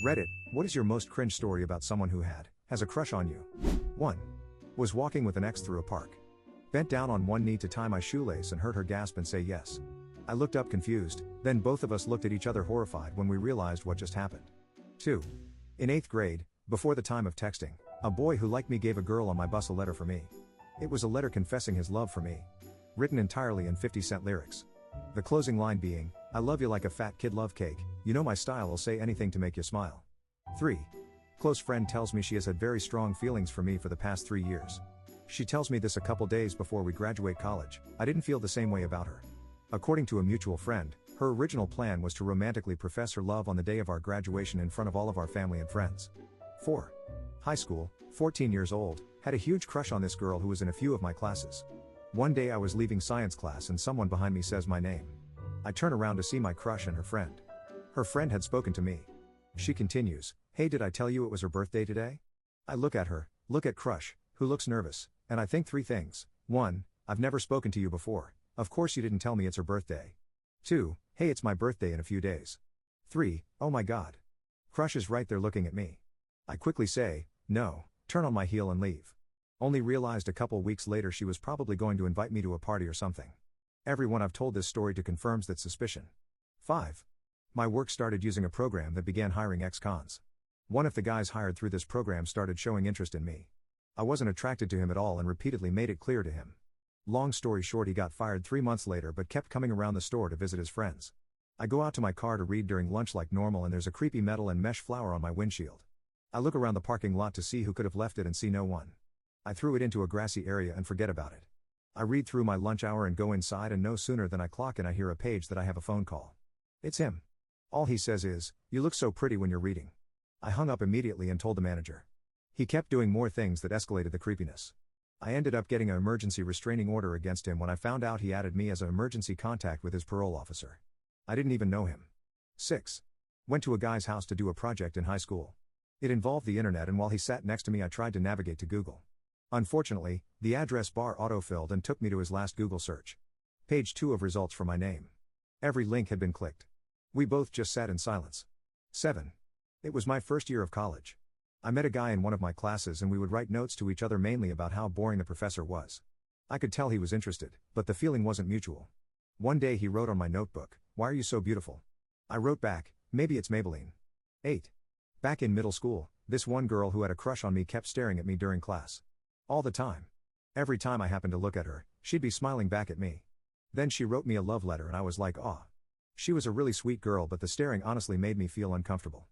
Reddit, what is your most cringe story about someone who has a crush on you? 1. Was walking with an ex through a park. Bent down on one knee to tie my shoelace and heard her gasp and say yes. I looked up confused, then both of us looked at each other horrified when we realized what just happened. 2. In 8th grade, before the time of texting, a boy who liked me gave a girl on my bus a letter for me. It was a letter confessing his love for me. Written entirely in 50-cent lyrics. The closing line being, "I love you like a fat kid love cake, you know my style, will say anything to make you smile." 3. Close friend tells me she has had very strong feelings for me for the past 3 years. She tells me this a couple days before we graduate college. I didn't feel the same way about her. According to a mutual friend, her original plan was to romantically profess her love on the day of our graduation in front of all of our family and friends. 4. High school, 14 years old, had a huge crush on this girl who was in a few of my classes. One day I was leaving science class and someone behind me says my name. I turn around to see my crush and her friend. Her friend had spoken to me. She continues, "Hey, did I tell you it was her birthday today?" I look at her, look at crush, who looks nervous, and I think 3 things. 1. I've never spoken to you before. Of course you didn't tell me it's her birthday. 2. Hey, it's my birthday in a few days. 3. Oh my god. Crush is right there looking at me. I quickly say, no, turn on my heel and leave. Only realized a couple weeks later she was probably going to invite me to a party or something. Everyone I've told this story to confirms that suspicion. 5. My work started using a program that began hiring ex-cons. One of the guys hired through this program started showing interest in me. I wasn't attracted to him at all and repeatedly made it clear to him. Long story short, he got fired 3 months later but kept coming around the store to visit his friends. I go out to my car to read during lunch like normal and there's a creepy metal and mesh flower on my windshield. I look around the parking lot to see who could have left it and see no one. I threw it into a grassy area and forget about it. I read through my lunch hour and go inside, and no sooner than I clock in I hear a page that I have a phone call. It's him. All he says is, "You look so pretty when you're reading." I hung up immediately and told the manager. He kept doing more things that escalated the creepiness. I ended up getting an emergency restraining order against him when I found out he added me as an emergency contact with his parole officer. I didn't even know him. 6. Went to a guy's house to do a project in high school. It involved the internet, and while he sat next to me I tried to navigate to Google. Unfortunately, the address bar autofilled and took me to his last Google search. Page 2 of results for my name. Every link had been clicked. We both just sat in silence. 7. It was my first year of college. I met a guy in one of my classes and we would write notes to each other mainly about how boring the professor was. I could tell he was interested, but the feeling wasn't mutual. One day he wrote on my notebook, "Why are you so beautiful?" I wrote back, "Maybe it's Maybelline." 8. Back in middle school, this one girl who had a crush on me kept staring at me during class. All the time. Every time I happened to look at her, she'd be smiling back at me. Then she wrote me a love letter and I was like, aw. She was a really sweet girl, but the staring honestly made me feel uncomfortable.